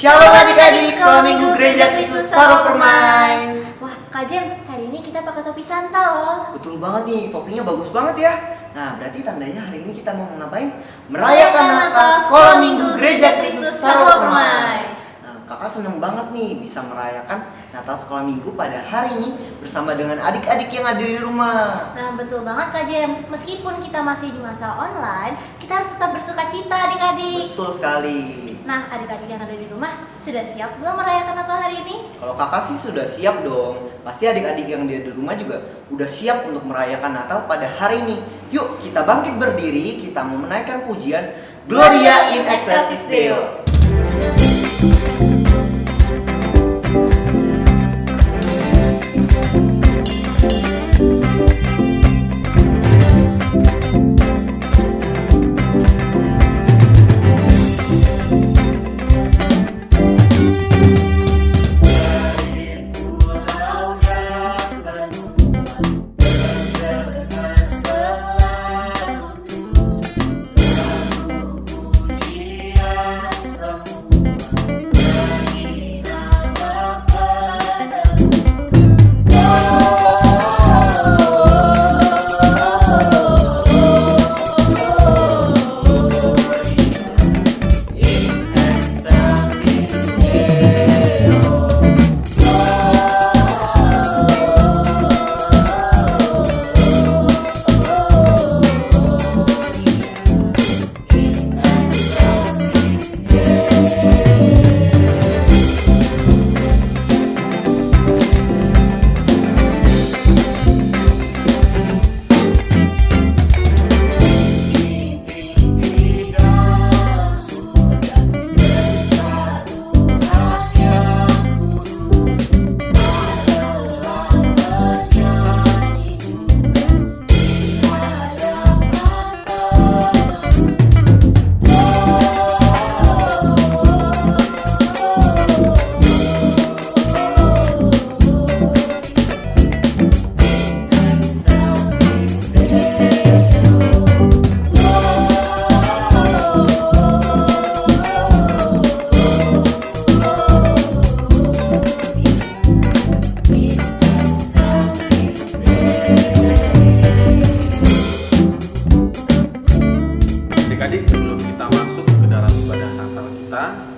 Shalom adik-adik, sekolah minggu Gereja Kristus Saro Permai. Wah, Kak James, hari ini kita pakai topi Santa loh. Betul banget nih, topinya bagus banget ya. Nah, berarti tandanya hari ini kita mau ngapain? Merayakan Natal sekolah minggu Gereja Kristus Saro Permai. Nah, kakak seneng banget nih bisa merayakan Natal sekolah minggu pada hari ini bersama dengan adik-adik yang ada di rumah. Nah, betul banget Kak James. Meskipun kita masih di masa online, kita harus tetap bersuka cita adik-adik. Betul sekali. Nah, adik-adik yang ada di rumah sudah siap belum merayakan Natal hari ini? Kalau kakak sih sudah siap dong. Pasti adik-adik yang ada di rumah juga udah siap untuk merayakan Natal pada hari ini. Yuk kita bangkit berdiri, kita mau menaikkan pujian Gloria in Excelsis Deo.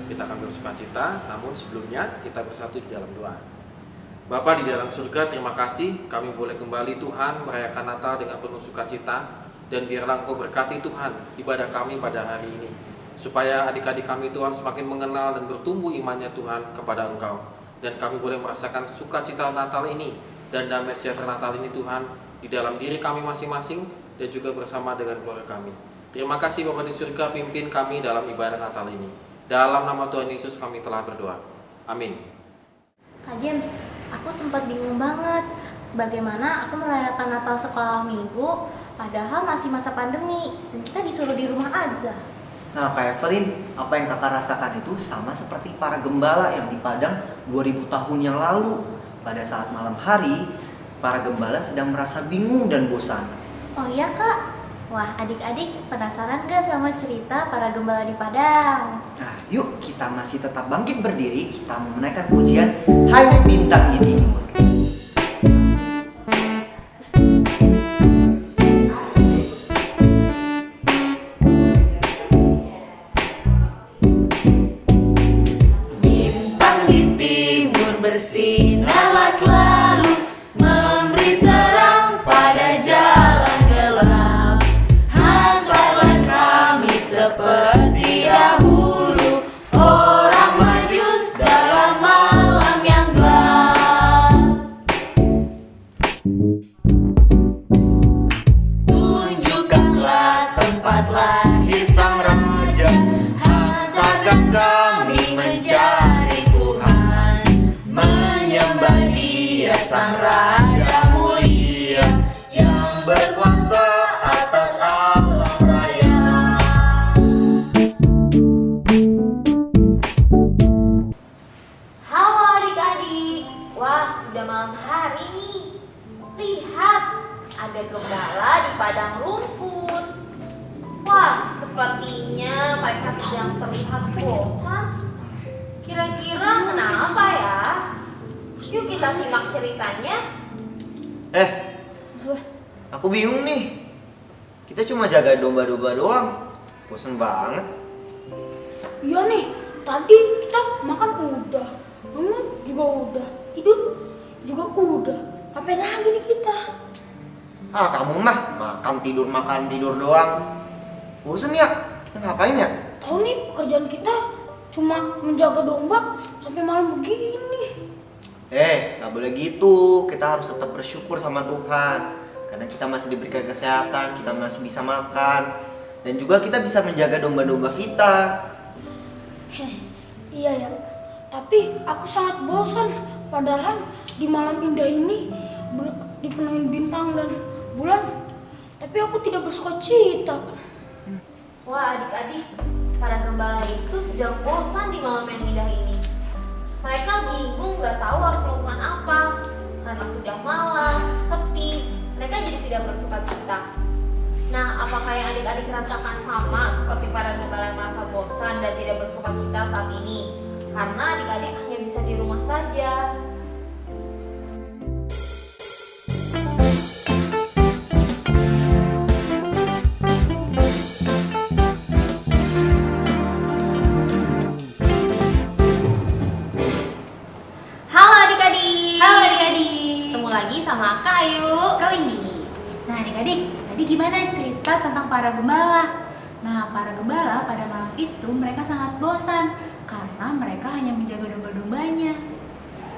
Kita akan bersuka cita, namun sebelumnya kita bersatu di dalam doa. Bapa di dalam surga, terima kasih kami boleh kembali Tuhan merayakan Natal dengan penuh sukacita, dan biarlah Engkau berkati Tuhan ibadah kami pada hari ini, supaya adik-adik kami Tuhan semakin mengenal dan bertumbuh imannya Tuhan kepada Engkau, dan kami boleh merasakan sukacita Natal ini dan damai sejahtera Natal ini Tuhan di dalam diri kami masing-masing dan juga bersama dengan keluarga kami. Terima kasih Bapa di surga, pimpin kami dalam ibadah Natal ini. Dalam nama Tuhan Yesus kami telah berdoa. Amin. Kak James, aku sempat bingung banget bagaimana aku merayakan Natal sekolah minggu padahal masih masa pandemi dan kita disuruh di rumah aja. Nah Kak Evelyn, apa yang kakak rasakan itu sama seperti para gembala yang di Padang 2000 tahun yang lalu. Pada saat malam hari, para gembala sedang merasa bingung dan bosan. Oh iya Kak? Wah, adik-adik penasaran gak sama cerita para gembala di Padang? Nah, yuk kita masih tetap bangkit berdiri, kita mau menaikkan pujian Hai Bintang di Timur. Bintang di timur bersinarlah selalu, memberi terang pada jalan gelap. Hantarlah kami seperti dahulu, orang majus dalam malam yang gelap. Tunjukkanlah tempat lahir sang raja, hantarkan kami mencari Tuhan, menyembah Dia sang raja mulia yang berkuasa atas alam raya. Halo adik-adik, wah sudah malam hari nih. Lihat, ada gembala di padang rumput. Wah, sepertinya mereka sedang terlihat bosan. Kira-kira kenapa ya? Yuk kita simak ceritanya. Aku bingung nih. Kita cuma jaga domba-domba doang. Bosan banget. Iya nih, tadi kita makan udah, bangun juga udah, tidur juga udah. Ngapain lagi nih kita? Kamu mah makan tidur doang. Bosan ya? Kita ngapain ya? Tahu nih pekerjaan kita cuma menjaga domba sampai malam begini. Gak boleh gitu. Kita harus tetap bersyukur sama Tuhan. Karena kita masih diberikan kesehatan, kita masih bisa makan. Dan juga kita bisa menjaga domba-domba kita. Iya ya, tapi aku sangat bosan. Padahal di malam indah ini dipenuhi bintang dan bulan. Tapi aku tidak bersuka cita. Wah adik-adik, para gembala itu sedang bosan di malam yang indah ini. Mereka bingung gak tahu harus melakukan apa. Karena sudah malam, sepi, mereka jadi tidak bersuka cita. Nah, apakah yang adik-adik rasakan sama seperti para gembala yang merasa bosan dan tidak bersuka cita saat ini? Karena adik-adik hanya bisa di rumah saja. Halo adik-adik. Halo adik-adik. Ketemu lagi sama Kak Ayu. Kau ini. Nah adik-adik, tadi gimana cerita tentang para gembala? Nah para gembala pada malam itu mereka sangat bosan karena mereka hanya menjaga domba-dombanya.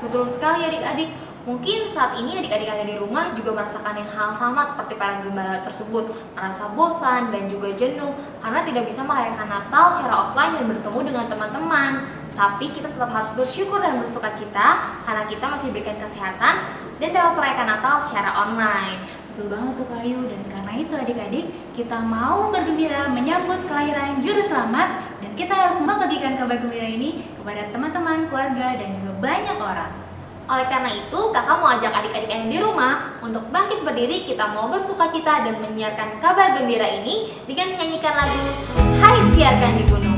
Betul sekali adik-adik. Mungkin saat ini adik-adik ada di rumah juga merasakan yang hal sama seperti para gembala tersebut, merasa bosan dan juga jenuh karena tidak bisa merayakan Natal secara offline dan bertemu dengan teman-teman. Tapi kita tetap harus bersyukur dan bersuka cita karena kita masih diberikan kesehatan dan dapat merayakan Natal secara online. Betul banget tuh Kayu, dan karena itu adik-adik kita mau bergembira menyambut kelahiran Juru Selamat dan kita harus membagikan kabar gembira ini kepada teman-teman, keluarga dan juga banyak orang. Oleh karena itu, kakak mau ajak adik-adik yang di rumah untuk bangkit berdiri, kita mau bersuka cita dan menyiarkan kabar gembira ini dengan menyanyikan lagu Hai Siarkan di Gunung.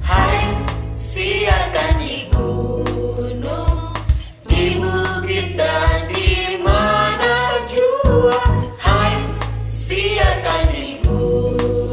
Hai, siarkan di gunung, di bukit dan di mana jua. Hai, siarkan di gunung.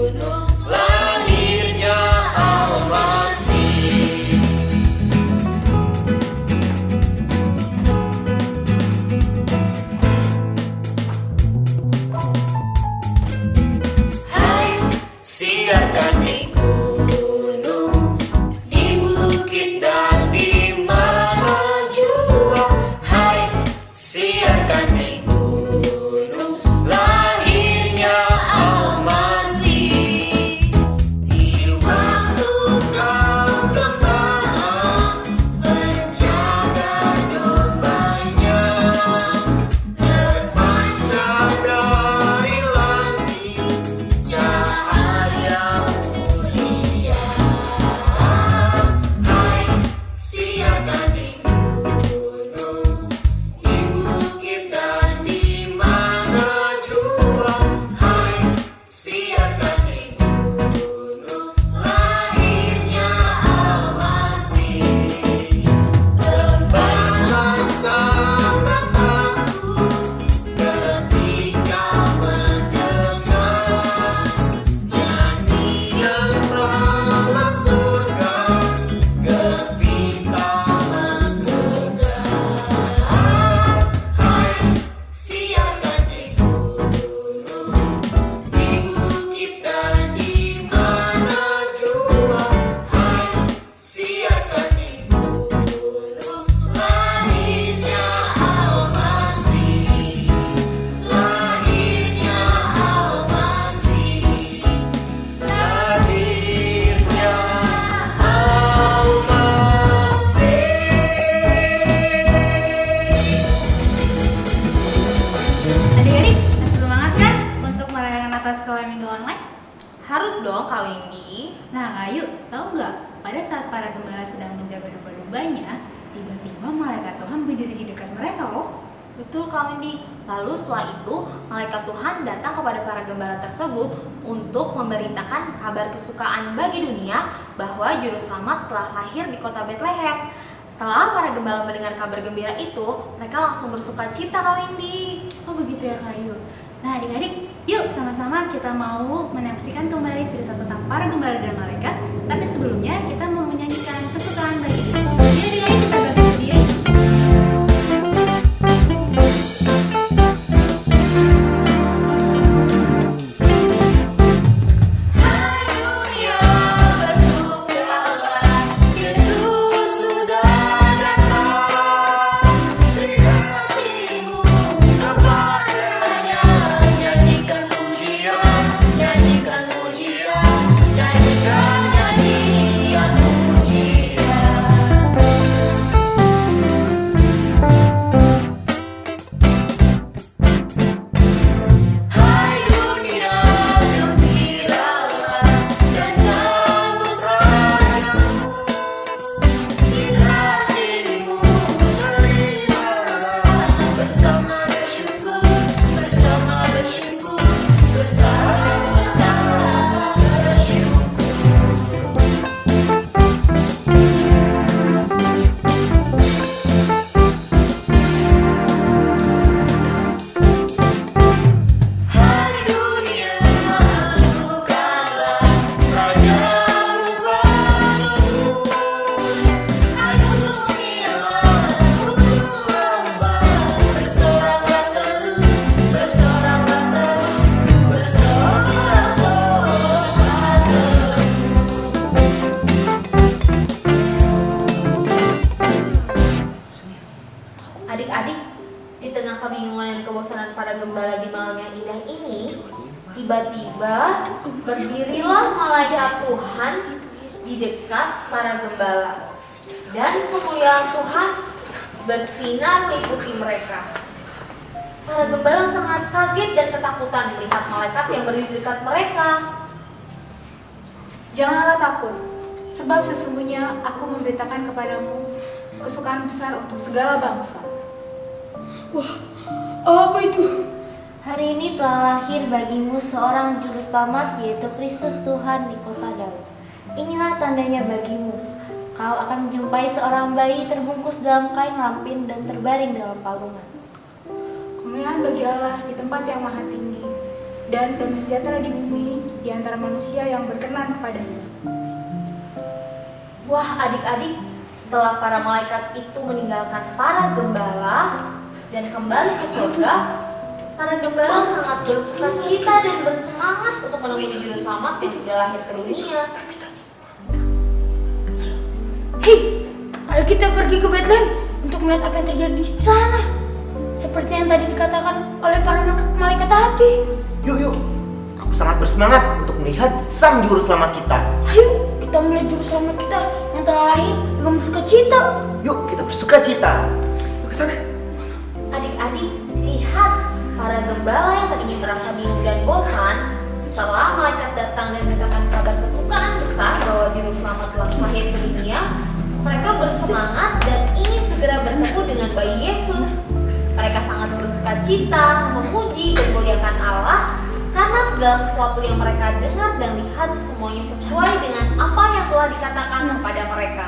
Harus dong, Kak Windy. Nah, Ayu, tahu nggak? Pada saat para gembala sedang menjaga domba-dombanya, tiba-tiba malaikat Tuhan berdiri di dekat mereka loh. Betul, Kak Windy. Lalu setelah itu, malaikat Tuhan datang kepada para gembala tersebut untuk memberitakan kabar kesukaan bagi dunia bahwa juru selamat telah lahir di kota Bethlehem. Setelah para gembala mendengar kabar gembira itu, mereka langsung bersuka cita, Kak Windy. Oh begitu ya Kak Ayu. Nah adik-adik, yuk sama-sama kita mau menyaksikan kembali cerita tentang para gembala dan malaikat. Tapi sebelumnya kita mau menyanyikan kesukaan bagi dunia. Jadi adik-adik kita bagi diri. Dunia bersukalah, Yesus sudah datang. Berikan hatimu kepadanya, nyanyikan pujian, nyanyikan pujian, nyanyikan nyanyian pujian. Hai dunia, gembiralah dan sambut rajamu. Lihat dirimu, terimalah bersama bersyukur, bersama bersyukur, bersama-sama bersyukur. Hai dunia, maklukkanlah rajamu penerus. Hai dunia, pukul lambang, bersoraklah terus, bersoraklah terus, bersorak-sorak terus. Adik-adik, di tengah kebingungan dan kebosanan para gembala di malam yang indah ini, tiba-tiba berdirilah malaikat Tuhan di dekat para gembala. Dan kemuliaan Tuhan bersinar mengikuti mereka. Para gembala sangat kaget dan ketakutan melihat malaikat yang berdiri di dekat mereka. Janganlah takut, sebab sesungguhnya aku memberitakan kepadamu kesukaan besar untuk segala bangsa. Wah, apa itu? Hari ini telah lahir bagimu seorang juru selamat, yaitu Kristus Tuhan di kota Daud. Inilah tandanya bagimu. Kau akan menjumpai seorang bayi terbungkus dalam kain lampin dan terbaring dalam palungan. Kemuliaan bagi Allah di tempat yang maha tinggi, dan damai sejahtera di bumi di antara manusia yang berkenan kepadanya. Wah, adik-adik, setelah para malaikat itu meninggalkan para gembala dan kembali ke surga, para gembala sangat bersuka cita dan bersemangat untuk menemui juru selamat yang sudah lahir ke dunia. Hei, ayo kita pergi ke Bethlehem untuk melihat apa yang terjadi di sana. Seperti yang tadi dikatakan oleh para malaikat tadi. Yuk, yuk. Aku sangat bersemangat untuk melihat sang juru selamat kita. Ayo, kita melihat juru selamat kita yang telah lahir dengan bersuka cita. Yuk, kita bersuka cita. Yuk ke sana. Adik-adik, lihat para gembala yang tadinya merasa bingung dan bosan setelah malaikat datang dan mengatakan kabar kesukaan besar bahwa juru selamat telah lahir ke dunia. Mereka bersemangat dan ingin segera bertemu dengan bayi Yesus. Mereka sangat bersuka cita, memuji dan memuliakan Allah karena segala sesuatu yang mereka dengar dan lihat semuanya sesuai dengan apa yang telah dikatakan kepada mereka.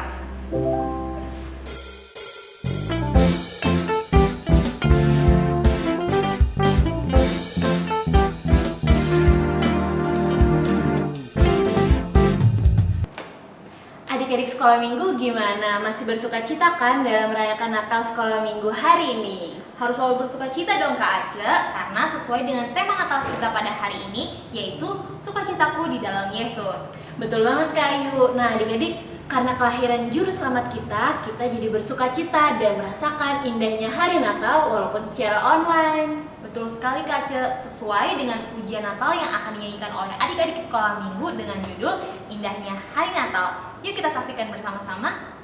Adik-adik sekolah minggu gimana? Masih bersuka cita kan dalam merayakan Natal sekolah minggu hari ini? Harus selalu bersuka cita dong Kak Ace, karena sesuai dengan tema Natal kita pada hari ini, yaitu sukacitaku di dalam Yesus. Betul banget Kak Ayu. Nah adik-adik, karena kelahiran juru selamat kita jadi bersuka cita dan merasakan indahnya hari Natal walaupun secara online. Betul sekali Kak Ace, sesuai dengan pujian Natal yang akan dinyanyikan oleh adik-adik sekolah minggu dengan judul Indahnya Hari Natal. Yuk kita saksikan bersama-sama.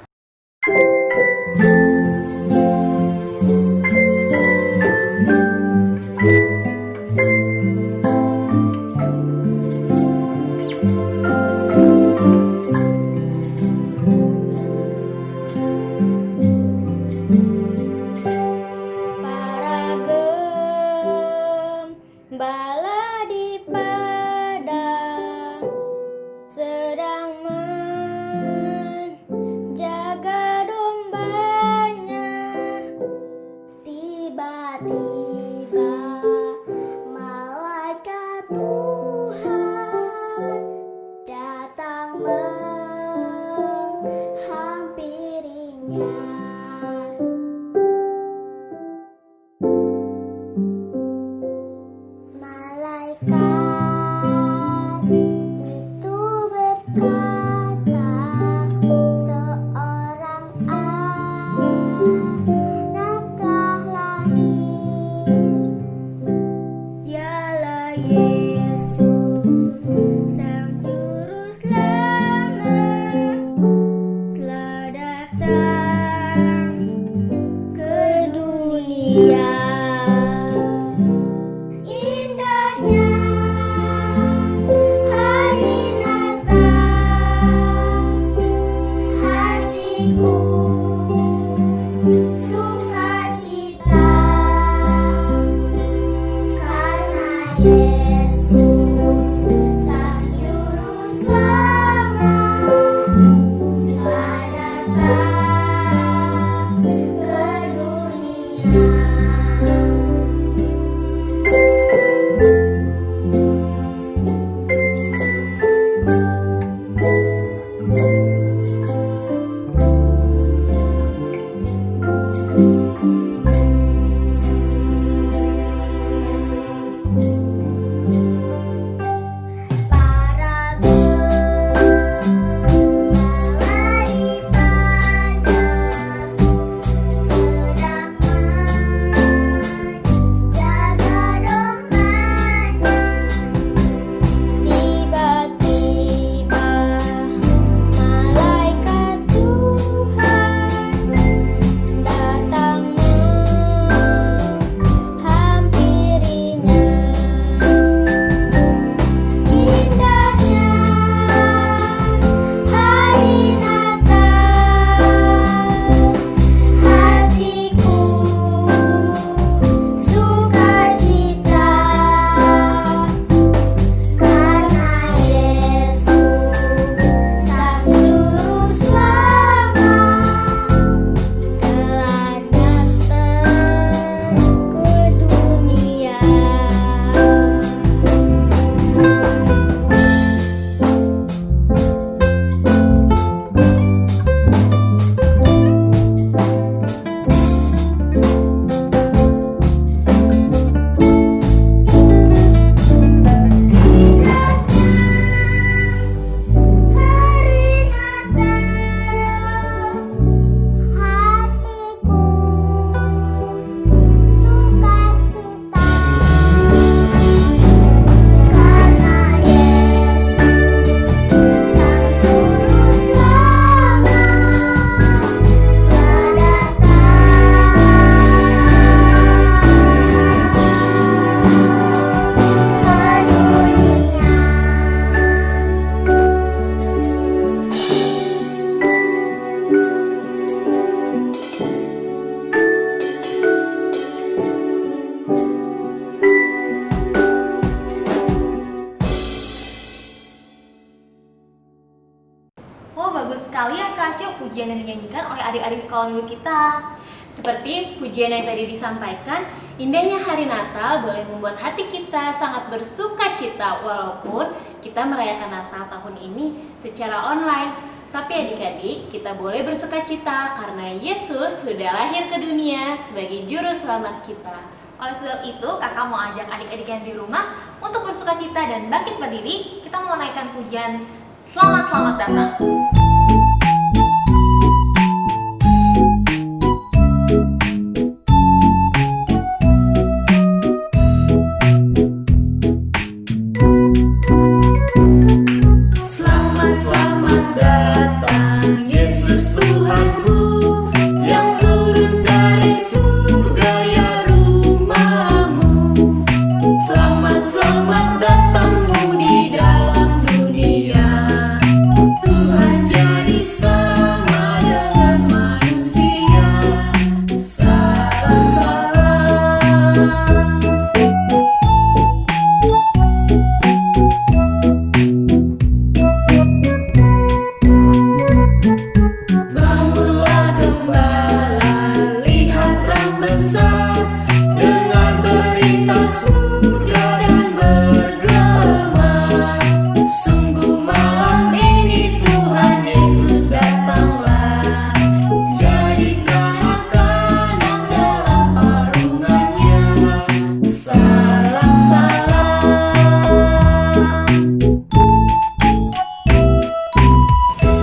bagus sekali ya Kak Aco pujian yang dinyanyikan oleh adik-adik sekolah minggu kita. Seperti pujian yang tadi disampaikan, indahnya hari Natal boleh membuat hati kita sangat bersuka cita walaupun kita merayakan Natal tahun ini secara online. Tapi adik-adik, kita boleh bersuka cita karena Yesus sudah lahir ke dunia sebagai juru selamat kita. Oleh sebab itu, kakak mau ajak adik-adik yang di rumah untuk bersuka cita dan bangkit berdiri. Kita mau naikkan pujian Selamat Datang. Selamat datang Yesus Tuhanku yang turun dari surga ya rumahmu. Selamat datangmu di dalam dunia. Tuhan jadi sama dengan manusia. Salam. Bangunlah gembala, lihat terang besar, dengar berita surga dan bergema. Sungguh malam ini Tuhan Yesus datanglah, jadikan anak-anak dalam palungannya. Salam.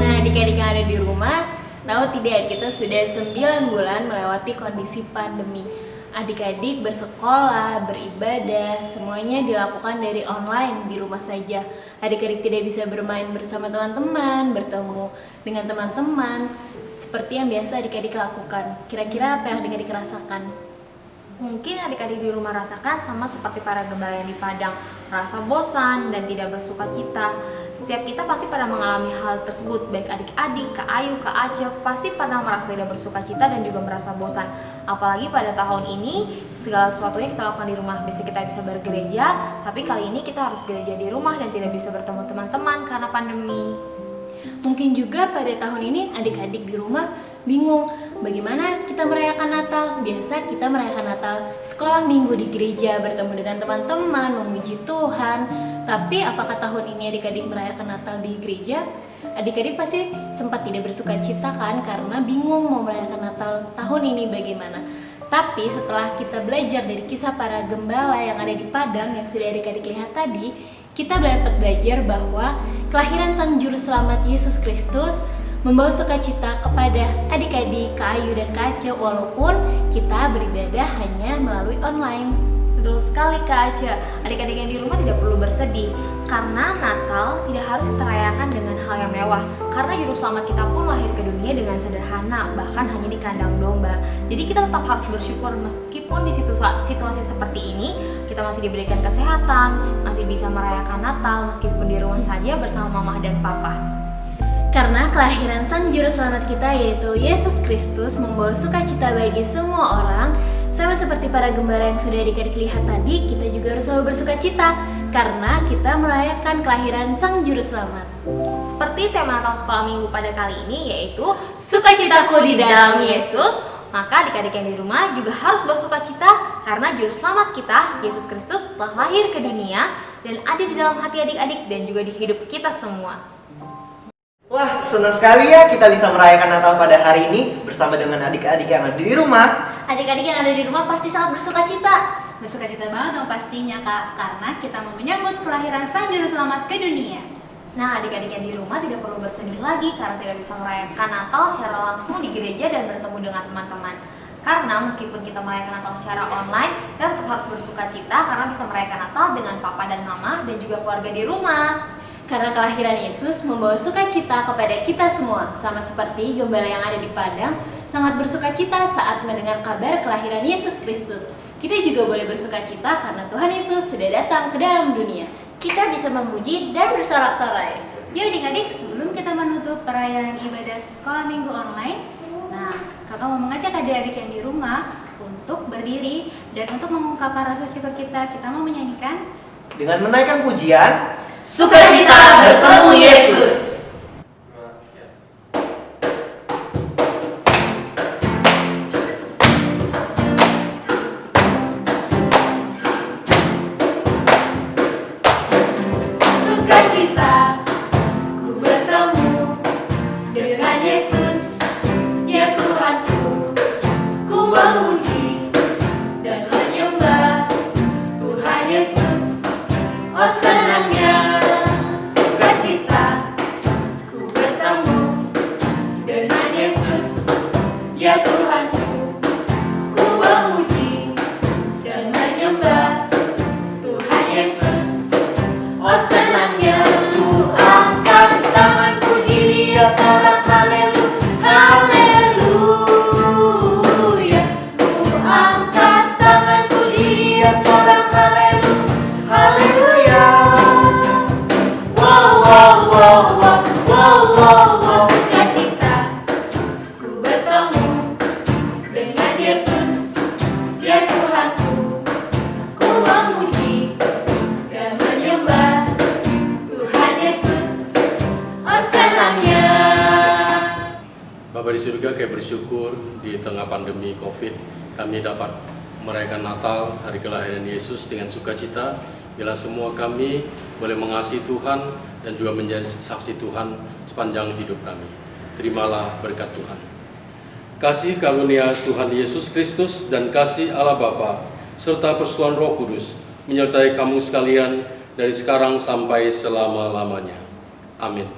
Nah, adik-adik yang ada di rumah, tahu tidak kita sudah 9 bulan melewati kondisi pandemi. Adik-adik bersekolah, beribadah, semuanya dilakukan dari online di rumah saja. Adik-adik tidak bisa bermain bersama teman-teman, bertemu dengan teman-teman seperti yang biasa adik-adik lakukan. Kira-kira apa yang adik-adik rasakan? Mungkin adik-adik di rumah rasakan sama seperti para gembala yang di padang, merasa bosan dan tidak bersuka cita. Setiap kita pasti pernah mengalami hal tersebut, baik adik-adik, Kak Ayu, Kak Aca, pasti pernah merasa tidak bersuka cita dan juga merasa bosan. Apalagi pada tahun ini, segala sesuatunya kita lakukan di rumah. Biasanya kita bisa bergereja, tapi kali ini kita harus gereja di rumah dan tidak bisa bertemu teman-teman karena pandemi. Mungkin juga pada tahun ini adik-adik di rumah bingung bagaimana kita merayakan Natal. Biasa kita merayakan Natal sekolah minggu di gereja, bertemu dengan teman-teman, memuji Tuhan. Tapi apakah tahun ini adik-adik merayakan Natal di gereja? Adik-adik pasti sempat tidak bersuka cita kan, karena bingung mau merayakan Natal tahun ini bagaimana. Tapi setelah kita belajar dari kisah para gembala yang ada di padang yang sudah adik-adik lihat tadi, kita dapat belajar bahwa kelahiran Sang Juru Selamat Yesus Kristus membawa sukacita kepada adik-adik Kak Ayu dan Kak Aca walaupun kita beribadah hanya melalui online. Betul sekali Kak Aca, adik-adik yang di rumah tidak perlu bersedih karena Natal tidak harus kita rayakan dengan hal yang mewah, karena Juru Selamat kita pun lahir ke dunia dengan sederhana, bahkan hanya di kandang domba. Jadi kita tetap harus bersyukur meskipun di situasi seperti ini kita masih diberikan kesehatan, masih bisa merayakan Natal meskipun di rumah saja bersama Mama dan Papa. Karena kelahiran Sang Juru Selamat kita yaitu Yesus Kristus membawa sukacita bagi semua orang. Sama seperti para gembala yang sudah adik-adik lihat tadi, kita juga harus selalu bersuka cita karena kita merayakan kelahiran Sang Juru Selamat. Seperti tema Natal Sekolah Minggu pada kali ini yaitu Sukacitaku di dalam Yesus. Maka adik-adik yang di rumah juga harus bersuka cita karena Juru Selamat kita, Yesus Kristus, telah lahir ke dunia dan ada di dalam hati adik-adik dan juga di hidup kita semua. Wah, senang sekali ya kita bisa merayakan Natal pada hari ini bersama dengan adik-adik yang ada di rumah. Adik-adik yang ada di rumah pasti sangat bersuka cita. Bersuka cita banget dong pastinya Kak, karena kita mau menyambut kelahiran Sang Juru Selamat ke dunia. Nah, adik-adik yang di rumah tidak perlu bersedih lagi karena tidak bisa merayakan Natal secara langsung di gereja dan bertemu dengan teman-teman. Karena meskipun kita merayakan Natal secara online, kita tetap harus bersuka cita karena bisa merayakan Natal dengan papa dan mama dan juga keluarga di rumah. Karena kelahiran Yesus membawa sukacita kepada kita semua, sama seperti gembala yang ada di padang sangat bersukacita saat mendengar kabar kelahiran Yesus Kristus. Kita juga boleh bersukacita karena Tuhan Yesus sudah datang ke dalam dunia. Kita bisa memuji dan bersorak-sorai. Yuk adik-adik, sebelum kita menutup perayaan ibadah sekolah minggu online, nah kakak mau mengajak adik-adik yang di rumah untuk berdiri dan untuk mengungkapkan rasa syukur kita mau menyanyikan Dengan menaikkan pujian, Sukacita bertemu Yesus. Haleluya, ku angkat tangan puji Dia, sorak haleluya. Ku angkat tangan puji Dia, sorak haleluya. Wow, wow, wow, wow, wow, wow, wow. Sukacita ku bertemu dengan Yesus, Dia Tuhanku. Ku memuji dan menyembah Tuhan Yesus. Oh senangnya. Bapak di surga, kami bersyukur di tengah pandemi COVID kami dapat merayakan Natal, hari kelahiran Yesus dengan sukacita. Bila semua kami boleh mengasihi Tuhan dan juga menjadi saksi Tuhan sepanjang hidup kami. Terimalah berkat Tuhan. Kasih karunia Tuhan Yesus Kristus dan kasih Allah Bapa serta persekutuan Roh Kudus menyertai kamu sekalian dari sekarang sampai selama-lamanya. Amin.